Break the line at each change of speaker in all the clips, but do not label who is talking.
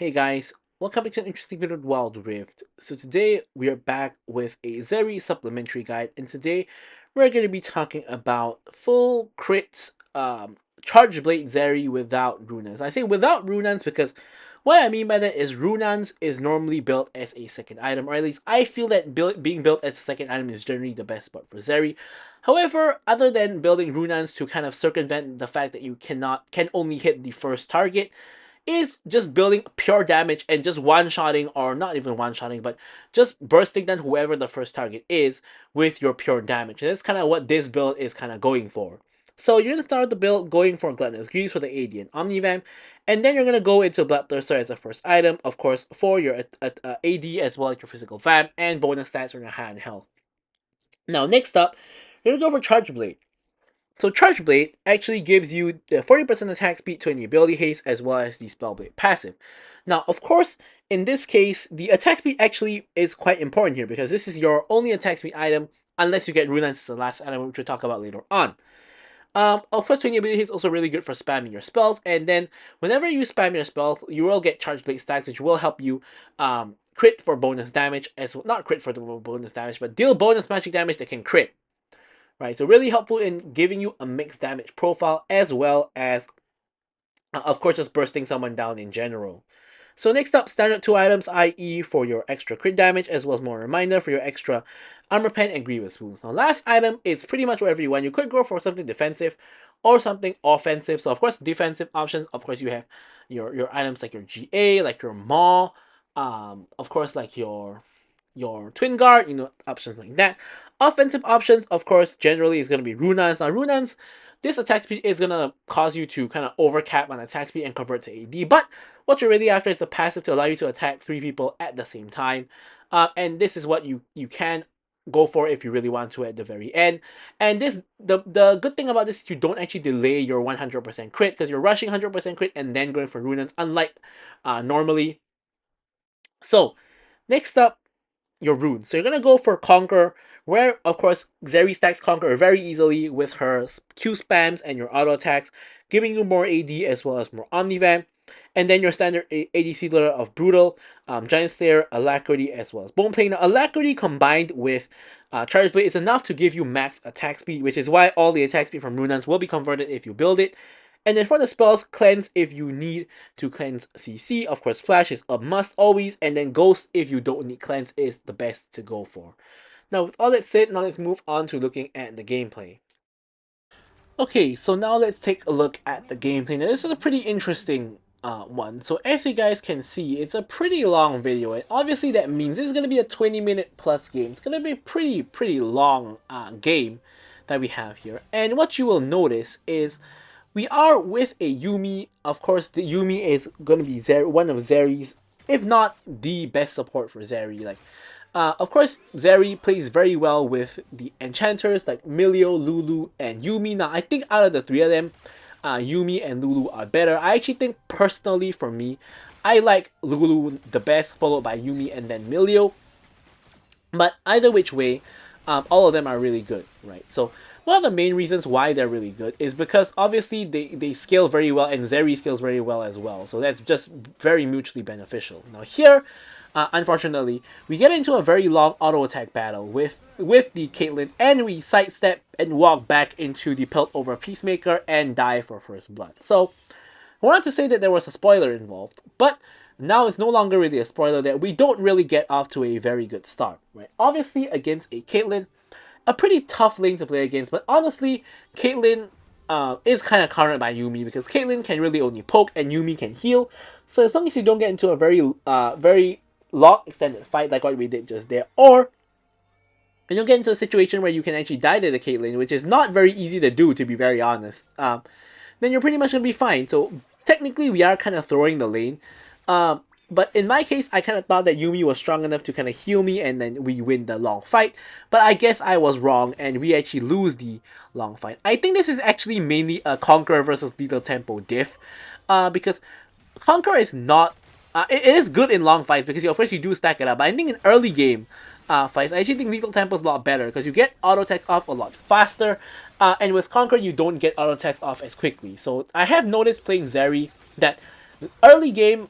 Hey guys, welcome back to an interesting video with Wild Rift. So today we are back with a Zeri supplementary guide, and today we're going to be talking about full crit Charge Blade Zeri without Runans. I say without Runans because what I mean by that is Runans is normally built as a second item, or at least I feel that being built as a second item is generally the best spot for Zeri. However, other than building Runans to kind of circumvent the fact that you can only hit the first target, is just building pure damage and just one-shotting, or not even one-shotting, but just bursting down whoever the first target is with your pure damage. And that's kind of what this build is kind of going for. So you're going to start the build going for Gluttonous Greaves for the AD and Omnivamp, and then you're going to go into Bloodthirster as the first item, of course, for your AD as well as your physical Vamp, and bonus stats on your high and health. Now, next up, you're going to go for Charge Blade. So Charge Blade actually gives you the 40% attack speed to any ability haste as well as the Spell Blade passive. Now, of course, in this case, the attack speed actually is quite important here because this is your only attack speed item unless you get Runans as the last item, which we'll talk about later on. Of course, 20 ability is also really good for spamming your spells, and then whenever you spam your spells, you will get Charge Blade stacks, which will help you crit for bonus damage, as well, not crit for the bonus damage, but deal bonus magic damage that can crit. Right, so really helpful in giving you a mixed damage profile as well as, of course, just bursting someone down in general. So next up, standard 2 items, i.e. for your extra crit damage as well as more reminder for your extra armor pen and grievous wounds. Now last item is pretty much whatever you want. You could go for something defensive or something offensive. So of course, defensive options, of course you have your items like your GA, like your Maw, of course like your Twin Guard, options like that. Offensive options, of course, generally is going to be Runans. Now, Runans, this attack speed is going to cause you to kind of overcap on attack speed and convert to AD. But what you're really after is the passive to allow you to attack 3 people at the same time. And this is what you can go for if you really want to at the very end. And this the good thing about this is you don't actually delay your 100% crit because you're rushing 100% crit and then going for Runans, unlike normally. So, next up, your runes. So you're going to go for Conquer, where, of course, Zeri stacks Conquer very easily with her Q spams and your auto attacks, giving you more AD as well as more Omnivamp. And then your standard ADC loadout of Brutal, Giant Slayer, Alacrity, as well as Bone Plate. Now, Alacrity combined with Charge Blade is enough to give you max attack speed, which is why all the attack speed from Runans will be converted if you build it. And then for the spells, Cleanse if you need to cleanse CC. Of course, Flash is a must always. And then Ghost if you don't need Cleanse is the best to go for. Now, with all that said, now let's move on to looking at the gameplay. Okay, so now let's take a look at the gameplay. Now, this is a pretty interesting one. So as you guys can see, it's a pretty long video. And obviously that means this is going to be a 20-minute plus game. It's going to be a pretty long game that we have here. And what you will notice is we are with a Yuumi. Of course, the Yuumi is going to be one of Zeri's, if not the best support for Zeri. Of course, Zeri plays very well with the enchanters like Milio, Lulu, and Yuumi. Now, I think out of the 3 of them, Yuumi and Lulu are better. I actually think, personally, for me, I like Lulu the best, followed by Yuumi and then Milio. But either which way, all of them are really good, right? So one of the main reasons why they're really good is because obviously they scale very well and Zeri scales very well as well. So that's just very mutually beneficial. Now here, unfortunately, we get into a very long auto attack battle with the Caitlyn, and we sidestep and walk back into the Pelt over Peacemaker and die for first blood. So I wanted to say that there was a spoiler involved, but now it's no longer really a spoiler that we don't really get off to a very good start, right? Obviously, against a Caitlyn, a pretty tough lane to play against, but honestly, Caitlyn is kind of countered by Yuumi because Caitlyn can really only poke and Yuumi can heal. So as long as you don't get into a very long extended fight like what we did just there, or you don't get into a situation where you can actually die to the Caitlyn, which is not very easy to do, to be very honest, then you're pretty much going to be fine. So technically, we are kind of throwing the lane. But in my case, I kind of thought that Yuumi was strong enough to kind of heal me and then we win the long fight. But I guess I was wrong and we actually lose the long fight. I think this is actually mainly a Conqueror versus Lethal Tempo diff. Because Conqueror is not... it is good in long fights because of course you do stack it up. But I think in early game fights, I actually think Lethal Tempo is a lot better because you get auto attacks off a lot faster. And with Conqueror, you don't get auto attacks off as quickly. So I have noticed playing Zeri that Early game,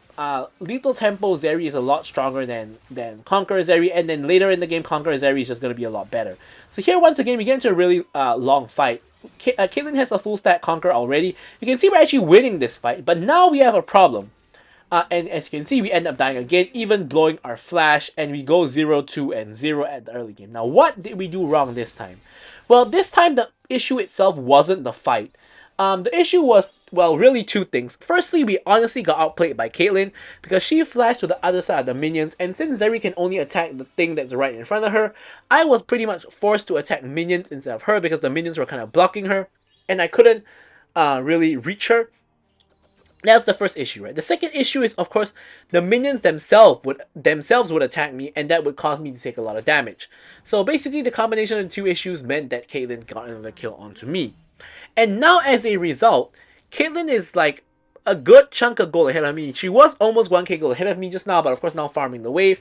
Lethal Tempo Zeri is a lot stronger than Conqueror Zeri, and then later in the game, Conqueror Zeri is just going to be a lot better. So here, once again, we get into a really long fight. Caitlyn has a full stack Conqueror already. You can see we're actually winning this fight, but now we have a problem. And as you can see, we end up dying again, even blowing our flash, and we go 0, 2, and 0 at the early game. Now, what did we do wrong this time? Well, this time the issue itself wasn't the fight. The issue was, well, really two things. Firstly, we honestly got outplayed by Caitlyn because she flashed to the other side of the minions, and since Zeri can only attack the thing that's right in front of her, I was pretty much forced to attack minions instead of her because the minions were kind of blocking her, and I couldn't really reach her. That's the first issue, right? The second issue is, of course, the minions themselves would attack me, and that would cause me to take a lot of damage. So basically, the combination of the two issues meant that Caitlyn got another kill onto me. And now, as a result, Caitlyn is like a good chunk of gold ahead of me. She was almost 1k gold ahead of me just now, but of course now farming the wave.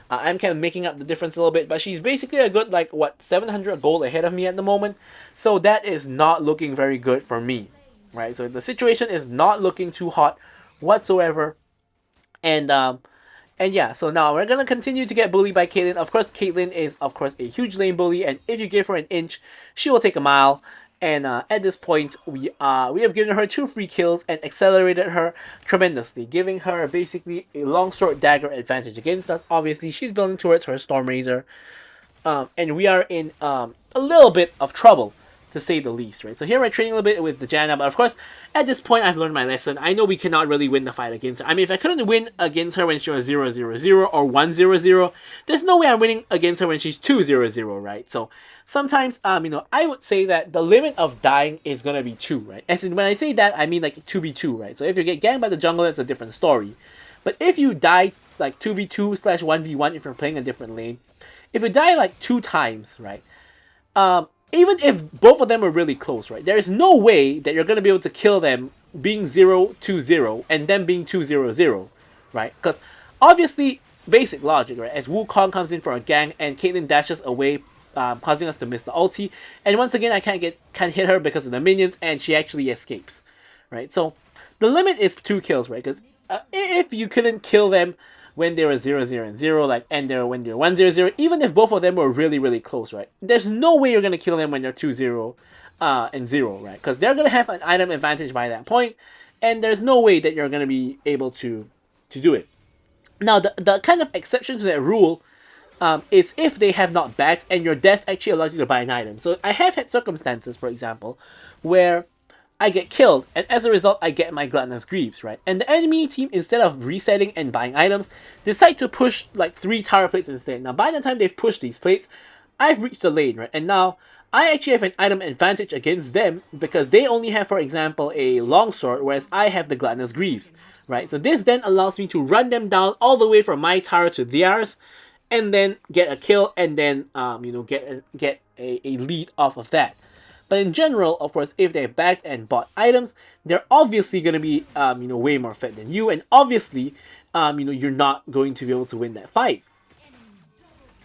I'm kind of making up the difference a little bit, but she's basically a good, like, what, 700 gold ahead of me at the moment. So that is not looking very good for me, right? So the situation is not looking too hot whatsoever. And yeah, so now we're gonna continue to get bullied by Caitlyn. Of course, Caitlyn is, of course, a huge lane bully, and if you give her an inch, she will take a mile. And at this point, we have given her 2 free kills and accelerated her tremendously, giving her basically a longsword dagger advantage against us. Obviously, she's building towards her Storm Razor, and we are in a little bit of trouble, to say the least, right? So here we're training a little bit with the Janna, but of course, at this point, I've learned my lesson. I know we cannot really win the fight against her. I mean, if I couldn't win against her when she was 0-0-0 or 1-0-0, there's no way I'm winning against her when she's 2-0-0, right? So sometimes, I would say that the limit of dying is gonna be 2, right? As in, when I say that, I mean like 2v2, right? So if you get ganked by the jungle, that's a different story. But if you die like 2v2/1v1 if you're playing a different lane, if you die like 2 times, right? Even if both of them are really close, right? There is no way that you're gonna be able to kill them being 0-2-0 and then being 2-0-0, right? Because obviously, basic logic, right? As Wukong comes in for a gank and Caitlyn dashes away, causing us to miss the ulti, and once again I can't hit her because of the minions, and she actually escapes, right? So the limit is 2 kills, right? Because if you couldn't kill them when they were 0-0-0, like, and when they're 1-0-0, even if both of them were really, really close, right? There's no way you're gonna kill them when they're 2-0 and 0, right? Because they're gonna have an item advantage by that point, and there's no way that you're gonna be able to do it. Now, the kind of exception to that rule is if they have not backed and your death actually allows you to buy an item. So I have had circumstances, for example, where I get killed, and as a result, I get my Gluttonous Greaves, right? And the enemy team, instead of resetting and buying items, decide to push like 3 tower plates instead. Now, by the time they've pushed these plates, I've reached the lane, right? And now, I actually have an item advantage against them because they only have, for example, a longsword, whereas I have the Gluttonous Greaves, right? So this then allows me to run them down all the way from my tower to theirs, and then get a kill, and then get a lead off of that. But in general, of course, if they backed and bought items, they're obviously going to be way more fed than you, and obviously you're not going to be able to win that fight.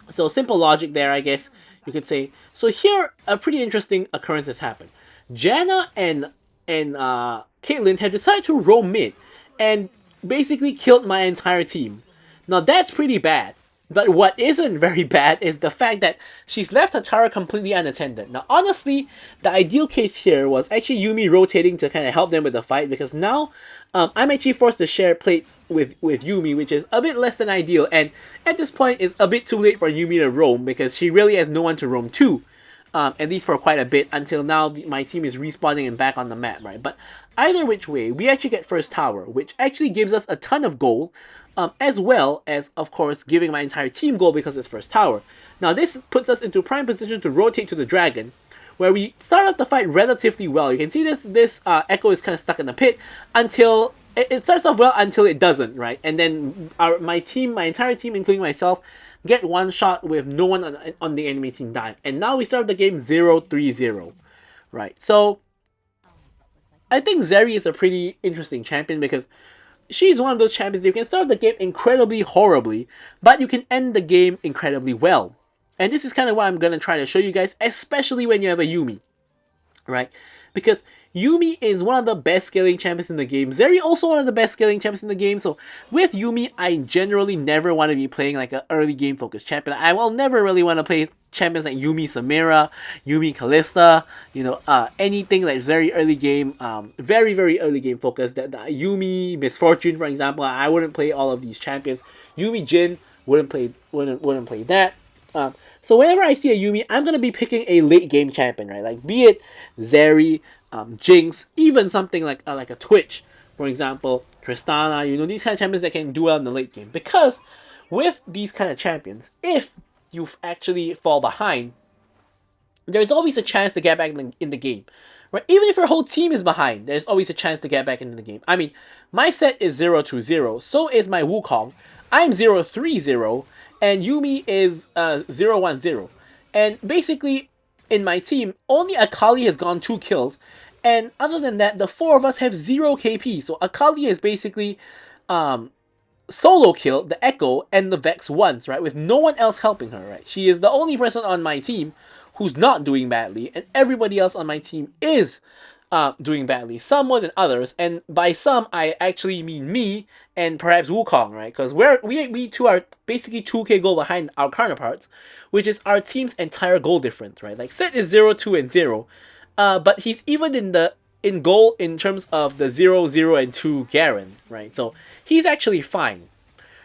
So simple logic there, I guess you could say. So here, a pretty interesting occurrence has happened. Janna and Caitlyn have decided to roam mid and basically killed my entire team. Now that's pretty bad. But what isn't very bad is the fact that she's left her tower completely unattended. Now, honestly, the ideal case here was actually Yuumi rotating to kind of help them with the fight, because now I'm actually forced to share plates with Yuumi, which is a bit less than ideal. And at this point, it's a bit too late for Yuumi to roam because she really has no one to roam to, at least for quite a bit, until now my team is respawning and back on the map, right? But either which way, we actually get first tower, which actually gives us a ton of gold. As well as, of course, giving my entire team gold because it's first tower. Now this puts us into prime position to rotate to the dragon, where we start out the fight relatively well. You can see this Echo is kind of stuck in the pit until it starts off well until it doesn't, right? And then my entire team, including myself, get one shot with no one on the enemy team dying. And now we start the game 0-3-0, right? So I think Zeri is a pretty interesting champion because she's one of those champions that you can start the game incredibly horribly, but you can end the game incredibly well. And this is kind of what I'm going to try to show you guys, especially when you have a Yuumi, right? Because Yumi is one of the best scaling champions in the game. Zeri also one of the best scaling champions in the game. So with Yumi, I generally never want to be playing like an early game focused champion. I will never really want to play champions like Yumi Samira, Yumi Kalista, anything like very early game, very early game focused. That Yumi Misfortune, for example, I wouldn't play all of these champions. Yumi Jin wouldn't play that. So whenever I see a Yumi, I'm gonna be picking a late game champion, right? Like be it Zeri, Jinx, even something like a Twitch, for example, Tristana. These kind of champions that can do well in the late game. Because with these kind of champions, if you actually fall behind, there's always a chance to get back in the game. Right? Even if your whole team is behind, there's always a chance to get back into the game. I mean, my set is 0-0, so is my Wukong. I'm 0-3-0, and Yumi is 0-1-0. And basically, in my team, only Akali has gone 2 kills. And other than that, the 4 of us have 0 KP. So Akali is basically solo kill the Echo and the Vex once, right? With no one else helping her, right? She is the only person on my team who's not doing badly, and everybody else on my team is doing badly, some more than others. And by some, I actually mean me and perhaps Wukong, right? Because we two are basically 2k goal behind our counterparts, which is our team's entire goal difference, right? Like Sid is 0-2 and 0, but he's even in goal in terms of the 0-0 and 2 Garen, right? So he's actually fine.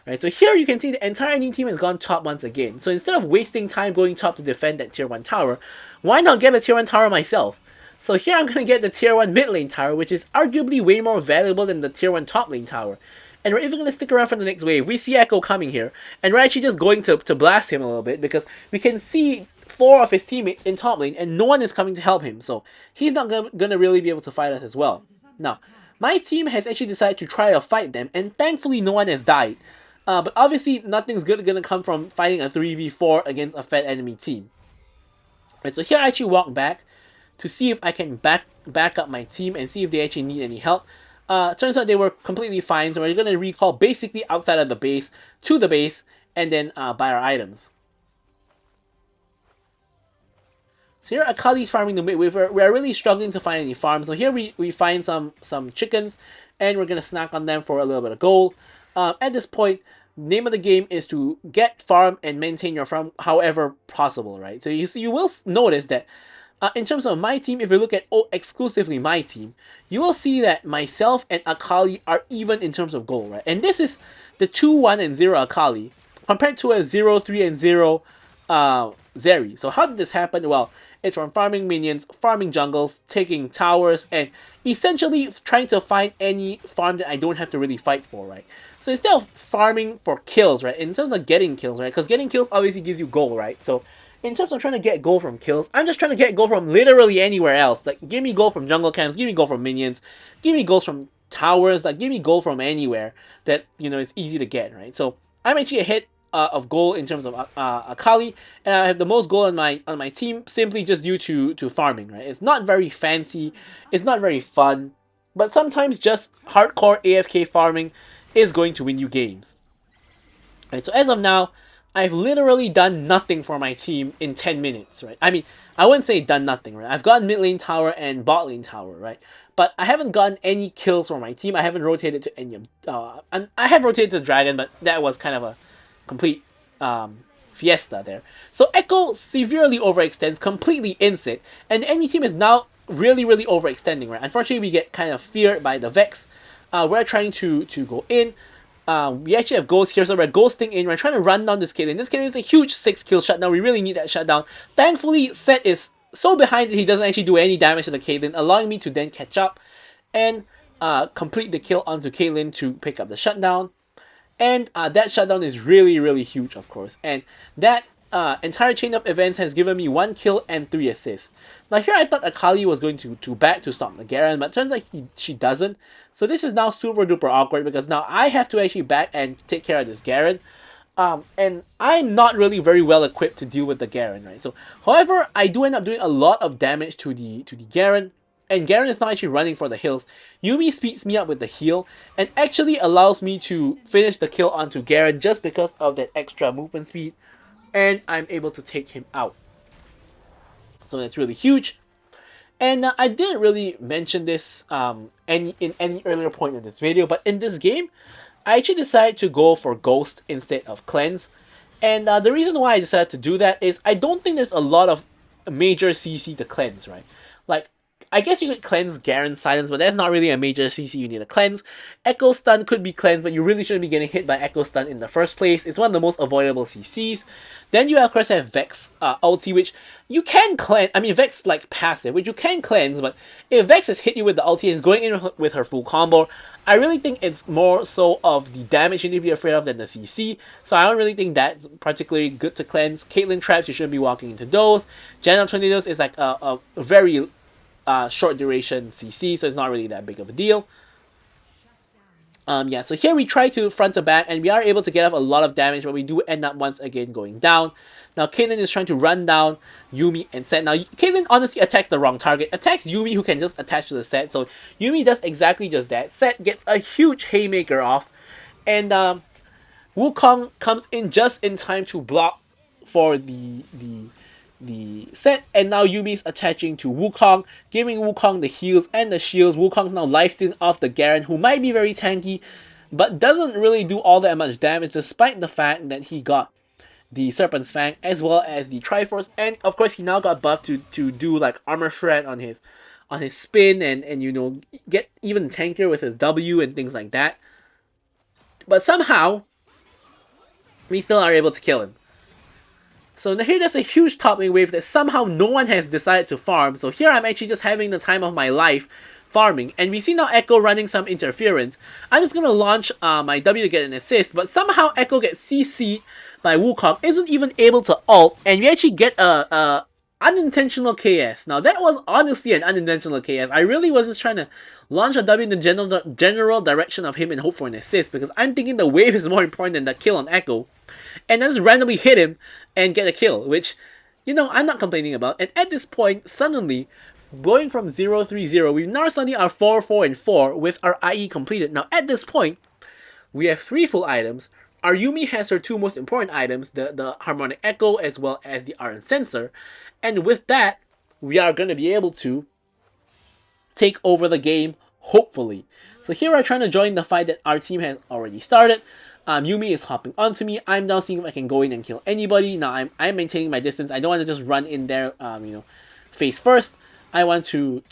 Right, so here you can see the entire enemy team has gone top once again. So instead of wasting time going top to defend that tier 1 tower, why not get a tier 1 tower myself? So here I'm going to get the tier 1 mid lane tower, which is arguably way more valuable than the tier 1 top lane tower. And we're even going to stick around for the next wave. We see Echo coming here, and we're actually just going to blast him a little bit, because we can see 4 of his teammates in top lane, and no one is coming to help him. So he's not going to really be able to fight us as well. Now, my team has actually decided to try to fight them, and thankfully no one has died. But obviously, nothing's good gonna come from fighting a 3v4 against a fed enemy team. Right, so here I actually walk back to see if I can back up my team and see if they actually need any help. Turns out they were completely fine, so we're gonna recall basically outside of the base to the base and then buy our items. So here Akali's farming the mid wave. We're really struggling to find any farms. So here we find some chickens, and we're gonna snack on them for a little bit of gold. At this point, name of the game is to get farm and maintain your farm however possible, right? So you will notice that in terms of my team, if you look at exclusively my team, you will see that myself and Akali are even in terms of gold, right? And this is the 2-1 and 0 Akali compared to a 0-3 and 0 Zeri. So how did this happen? Well, it's from farming minions, farming jungles, taking towers, and essentially trying to find any farm that I don't have to really fight for, right? So instead of farming for kills, right, in terms of getting kills, right, because getting kills obviously gives you gold, right? So in terms of trying to get gold from kills, I'm just trying to get gold from literally anywhere else. Like, give me gold from jungle camps, give me gold from minions, give me gold from towers, like, give me gold from anywhere that, it's easy to get, right? So I'm actually ahead of gold in terms of Akali, and I have the most gold on my team simply just due to farming, right? It's not very fancy, it's not very fun, but sometimes just hardcore AFK farming is going to win you games. Right, so as of now, I've literally done nothing for my team in 10 minutes, right? I mean, I wouldn't say done nothing, right? I've gotten mid lane tower and bot lane tower, right? But I haven't gotten any kills for my team. I haven't rotated to any of... and I have rotated to Dragon, but that was kind of a complete fiesta there. So Echo severely overextends, completely inset, and the enemy team is now really overextending, right? Unfortunately, we get kind of feared by the Vex. We're trying to go in. We actually have Ghost here, so we're ghosting in. We're trying to run down this Caitlyn. This Caitlyn is a huge 6-kill shutdown. We really need that shutdown. Thankfully, Seth is so behind that he doesn't actually do any damage to the Caitlyn, allowing me to then catch up and complete the kill onto Caitlyn to pick up the shutdown. And that shutdown is really huge, of course. And that entire chain of events has given me 1 kill and 3 assists. Now here I thought Akali was going to back to stop the Garen, but it turns out she doesn't. So this is now super duper awkward because now I have to actually back and take care of this Garen. And I'm not really very well equipped to deal with the Garen, right? So however, I do end up doing a lot of damage to the Garen. And Garen is not actually running for the hills. Yumi speeds me up with the heal and actually allows me to finish the kill onto Garen just because of that extra movement speed. And I'm able to take him out. So that's really huge. And I didn't really mention this in any earlier point in this video, but in this game, I actually decided to go for Ghost instead of Cleanse. And the reason why I decided to do that is I don't think there's a lot of major CC to cleanse, right? Like, I guess you could cleanse Garen Silence, but that's not really a major CC you need to cleanse. Echo Stun could be cleansed, but you really shouldn't be getting hit by Echo Stun in the first place. It's one of the most avoidable CCs. Then you of course have Vex ulti, which you can cleanse. I mean, Vex like passive, which you can cleanse, but if Vex has hit you with the ulti and is going in with her full combo, I really think it's more so of the damage you need to be afraid of than the CC. So I don't really think that's particularly good to cleanse. Caitlyn traps, you shouldn't be walking into those. Janna Tornadoes is like a very short duration CC, so it's not really that big of a deal. Yeah, so here we try to front to back, and we are able to get off a lot of damage, but we do end up once again going down. Now, Caitlyn is trying to run down Yuumi and Set. Now, Caitlyn honestly attacks the wrong target. Attacks Yuumi, who can just attach to the Set. So, Yuumi does exactly just that. Set gets a huge haymaker off. And Wukong comes in just in time to block for the Set, and now Yumi's attaching to Wukong, giving Wukong the heals and the shields. Wukong's now lifestealing off the Garen, who might be very tanky, but doesn't really do all that much damage, despite the fact that he got the Serpent's Fang as well as the Triforce, and of course he now got buffed to do like armor shred on his spin, and you know, get even tankier with his W and things like that. But somehow we still are able to kill him. So here there's a huge top lane wave that somehow no one has decided to farm. So here I'm actually just having the time of my life farming. And we see now Echo running some interference. I'm just going to launch my W to get an assist. But somehow Echo gets CC'd by Wukong. Isn't even able to ult. And we actually get a unintentional KS. Now that was honestly an unintentional KS. I really was just trying to launch a W in the general direction of him and hope for an assist. Because I'm thinking the wave is more important than the kill on Echo. And then just randomly hit him and get a kill, which, you know, I'm not complaining about. And at this point, suddenly, going from 0-3-0, we now suddenly are 4-4-4 with our IE completed. Now, at this point, we have 3 full items. Our Yuumi has her 2 most important items, the Harmonic Echo as well as the Iron Sensor. And with that, we are going to be able to take over the game, hopefully. So here I'm trying to join the fight that our team has already started. Yuumi is hopping onto me. I'm now seeing if I can go in and kill anybody. Now I'm maintaining my distance. I don't want to just run in there, you know, face first. I want to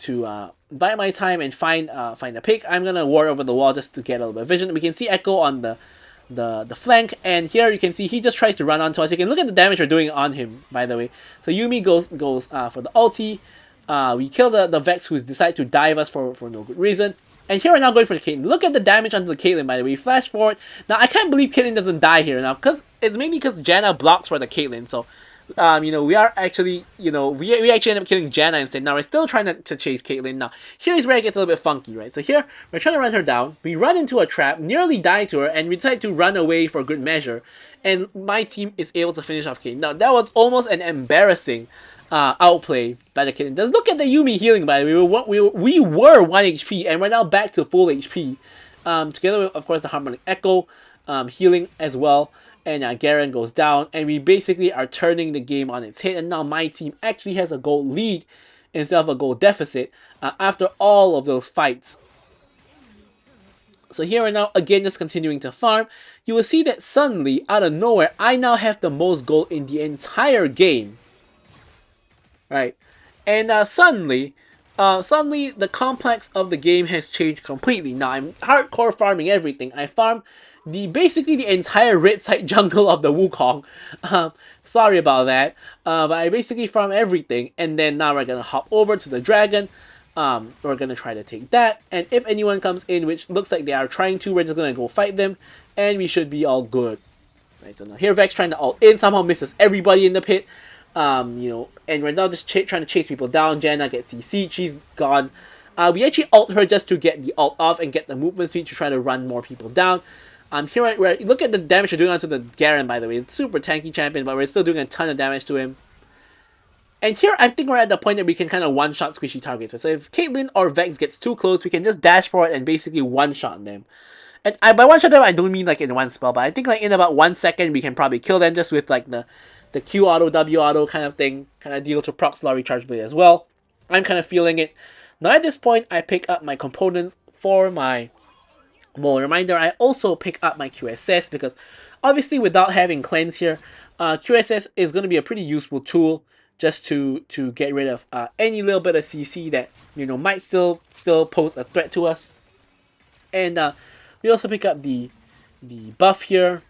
bide my time and find a pick. I'm gonna ward over the wall just to get a little bit of vision. We can see Echo on the flank, and here you can see he just tries to run onto us. You can look at the damage we're doing on him, by the way. So Yuumi goes for the ulti. We kill the Vex, who's decided to dive us for no good reason. And here we're now going for the Caitlyn. Look at the damage onto the Caitlyn, by the way. Flash forward. Now, I can't believe Caitlyn doesn't die here now, because it's mainly because Janna blocks for the Caitlyn. So, you know, we are actually, you know, we actually end up killing Janna instead. Now, we're still trying to chase Caitlyn. Now, here's where it gets a little bit funky, right? So here, we're trying to run her down. We run into a trap, nearly die to her, and we decide to run away for good measure. And my team is able to finish off Caitlyn. Now, that was almost an embarrassing outplay by the Caitlyn. Just look at the Yuumi healing, by the way. We were 1 HP, and we're now back to full HP. Together with, of course, the Harmonic Echo healing as well. And Garen goes down, and we basically are turning the game on its head. And now my team actually has a goal lead instead of a goal deficit after all of those fights. So here we're now again just continuing to farm. You will see that suddenly, out of nowhere, I now have the most gold in the entire game. Right, and suddenly the complex of the game has changed completely. Now I'm hardcore farming everything. I farm basically the entire red side jungle of the Wukong. Sorry about that, but I basically farm everything, and then now we're gonna hop over to the dragon. We're gonna try to take that, and if anyone comes in, which looks like they are trying to, we're just gonna go fight them, and we should be all good. Right, so now here Vex trying to ult in, somehow misses everybody in the pit. You know, and we're now just trying to chase people down. Janna gets CC'd, she's gone. We actually ult her just to get the ult off and get the movement speed to try to run more people down. Here we're look at the damage we're doing onto the Garen, by the way. It's super tanky champion, but we're still doing a ton of damage to him. And here I think we're at the point that we can kind of one-shot squishy targets. So if Caitlyn or Vex gets too close, we can just dash forward and basically one-shot them. And by one-shot them, I don't mean like in one spell, but I think like in about 1 second we can probably kill them just with like the Q auto, W auto kind of thing, kind of deal to proc slow recharge blade as well. I'm kind of feeling it. Now at this point, I pick up my components for my well, reminder, I also pick up my QSS because obviously without having cleanse here, QSS is going to be a pretty useful tool just to get rid of any little bit of CC that might still pose a threat to us. And we also pick up the buff here.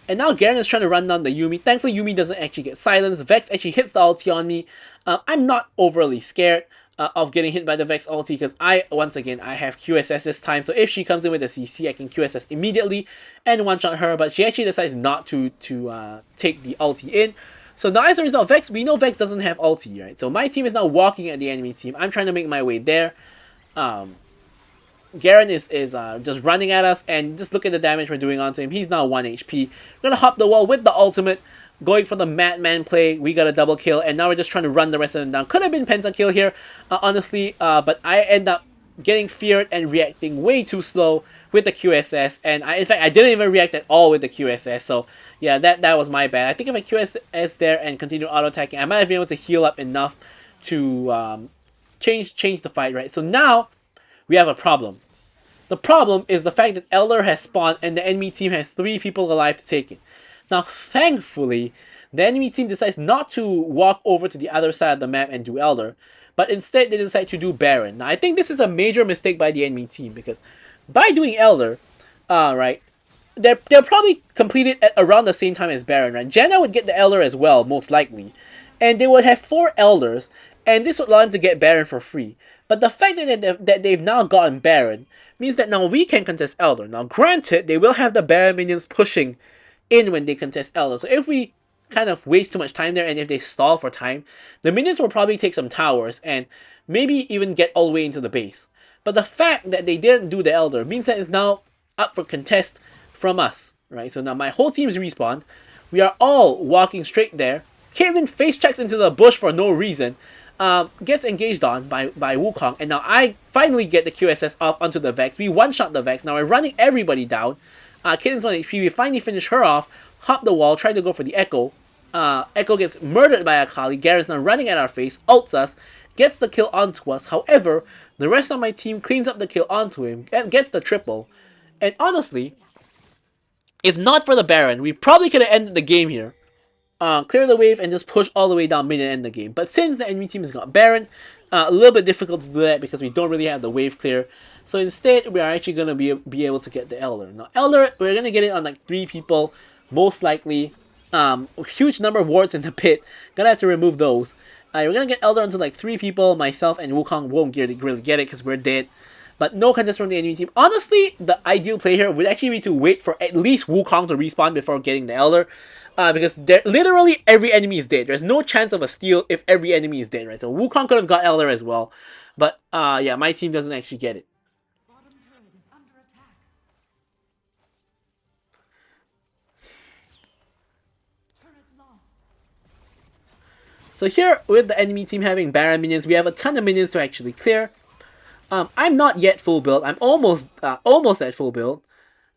And now Garen is trying to run down the Yuumi. Thankfully, Yuumi doesn't actually get silenced. Vex actually hits the ulti on me. I'm not overly scared of getting hit by the Vex ulti because once again, I have QSS this time. So if she comes in with a CC, I can QSS immediately and one-shot her. But she actually decides not to take the ulti in. So now as a result, we know Vex doesn't have ulti, right? So my team is now walking at the enemy team. I'm trying to make my way there. Garen is just running at us, and just look at the damage we're doing onto him. He's now 1 HP. We're gonna hop the wall with the ultimate, going for the Madman play. We got a double kill, and now we're just trying to run the rest of them down. Could have been pentakill here, honestly, but I end up getting feared and reacting way too slow with the QSS, and in fact I didn't even react at all with the QSS. So yeah, that was my bad. I think if I QSS there and continue auto attacking, I might have been able to heal up enough to change the fight, right? So now we have a problem. The problem is the fact that Elder has spawned and the enemy team has 3 people alive to take it. Now, thankfully, the enemy team decides not to walk over to the other side of the map and do Elder, but instead they decide to do Baron. Now, I think this is a major mistake by the enemy team because by doing Elder, right, they'll probably complete it at around the same time as Baron, right? Janna would get the Elder as well, most likely, and they would have 4 Elders, and this would allow them to get Baron for free. But the fact that they've now gotten Baron means that now we can contest Elder. Now, granted, they will have the Baron minions pushing in when they contest Elder. So if we kind of waste too much time there, and if they stall for time, the minions will probably take some towers and maybe even get all the way into the base. But the fact that they didn't do the Elder means that it's now up for contest from us, right? So now my whole team is respawned. We are all walking straight there. Caitlyn face checks into the bush for no reason. Gets engaged on by Wukong, and now I finally get the QSS off onto the Vex. We one-shot the Vex. Now we're running everybody down. Caitlyn's 1 HP. We finally finish her off, hop the wall, try to go for the Echo. Echo gets murdered by Akali. Garen's now running at our face, ults us, gets the kill onto us. However, the rest of my team cleans up the kill onto him and gets the triple. And honestly, if not for the Baron, we probably could have ended the game here. Clear the wave and just push all the way down mid and end the game. But since the enemy team has got Baron, a little bit difficult to do that because we don't really have the wave clear. So instead, we are actually going to be able to get the Elder. Now, Elder, we're going to get it on like 3 people, most likely. A huge number of wards in the pit. Gonna have to remove those. We're going to get Elder onto like 3 people. Myself and Wukong won't really get it because we're dead. But no contest from the enemy team. Honestly, the ideal play here would actually be to wait for at least Wukong to respawn before getting the Elder. Because literally every enemy is dead. There's no chance of a steal if every enemy is dead, right? So Wukong could have got Elder as well. But yeah, my team doesn't actually get it. So here, with the enemy team having Baron minions, we have a ton of minions to actually clear. I'm not yet full build. I'm almost at full build.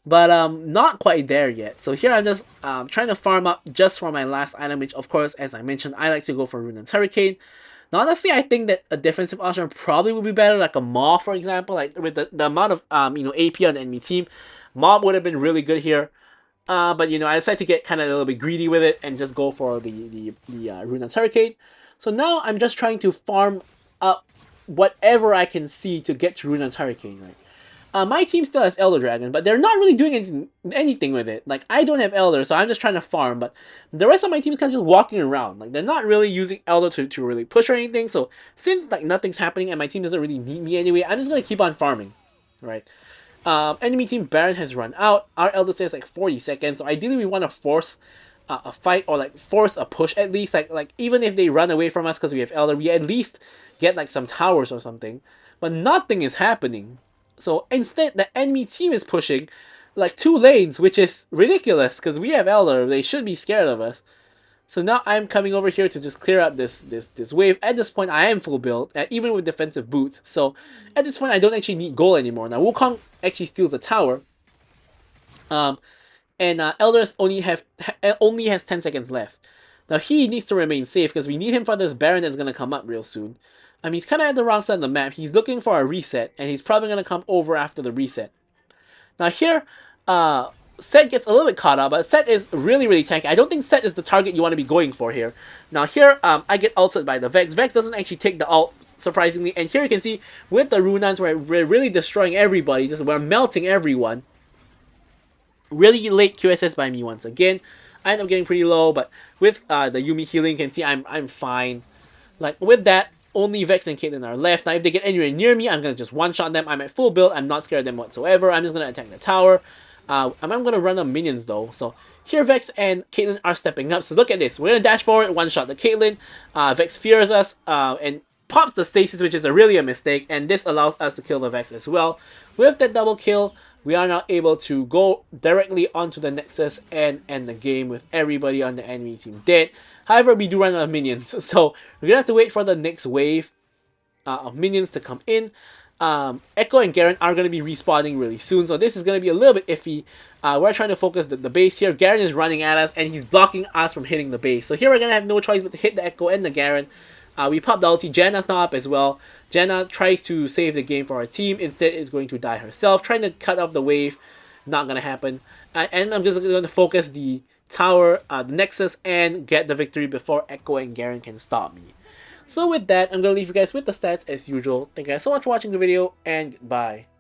But not quite there yet. So here I'm just trying to farm up just for my last item, which of course, as I mentioned, I like to go for Runaan's Hurricane. Now honestly, I think that a defensive option probably would be better, like a Maw, for example. Like with the amount of AP on the enemy team, Mob would have been really good here. But I decided to get kind of a little bit greedy with it and just go for the Runaan's Hurricane. So now I'm just trying to farm up whatever I can see to get to Runaan's Hurricane, right? My team still has Elder Dragon, but they're not really doing anything with it. Like, I don't have Elder, so I'm just trying to farm, but the rest of my team is kind of just walking around. Like, they're not really using Elder to really push or anything, so since, like, nothing's happening and my team doesn't really need me anyway, I'm just gonna keep on farming, right? Enemy team Baron has run out. Our Elder stays like 40 seconds, so ideally we want to force a fight or, like, force a push at least. Like even if they run away from us because we have Elder, we at least get, like, some towers or something. But nothing is happening. So instead, the enemy team is pushing like 2 lanes, which is ridiculous because we have Elder. They should be scared of us. So now I'm coming over here to just clear out this wave. At this point, I am full build, even with defensive boots. So at this point, I don't actually need gold anymore. Now Wukong actually steals a tower. And Elder only has 10 seconds left. Now he needs to remain safe because we need him for this Baron that's going to come up real soon. He's kind of at the wrong side of the map. He's looking for a reset, and he's probably going to come over after the reset. Now here, Set gets a little bit caught up, but Set is really, really tanky. I don't think Set is the target you want to be going for here. Now here, I get ulted by the Vex. Vex doesn't actually take the ult, surprisingly. And here you can see, with the Runans, we're really destroying everybody. We're melting everyone. Really late QSS by me once again. I end up getting pretty low, but with the Yuumi healing, you can see I'm fine. Like, with that, only Vex and Caitlyn are left. Now, if they get anywhere near me, I'm going to just one-shot them. I'm at full build. I'm not scared of them whatsoever. I'm just going to attack the tower. I'm going to run on minions, though. So, here Vex and Caitlyn are stepping up. So, look at this. We're going to dash forward, one-shot the Caitlyn. Vex fears us and pops the stasis, which is really a mistake. And this allows us to kill the Vex as well. With that double kill, we are now able to go directly onto the Nexus and end the game with everybody on the enemy team dead. However, we do run out of minions, so we're going to have to wait for the next wave of minions to come in. Echo and Garen are going to be respawning really soon, so this is going to be a little bit iffy. We're trying to focus the base here. Garen is running at us, and he's blocking us from hitting the base. So here we're going to have no choice but to hit the Echo and the Garen. We pop the ulti. Janna's now up as well. Janna tries to save the game for our team. Instead, is going to die herself. Trying to cut off the wave. Not going to happen. And I'm just going to focus the tower, the Nexus, and get the victory before Echo and Garen can stop me. So with that, I'm going to leave you guys with the stats as usual. Thank you guys so much for watching the video, and goodbye.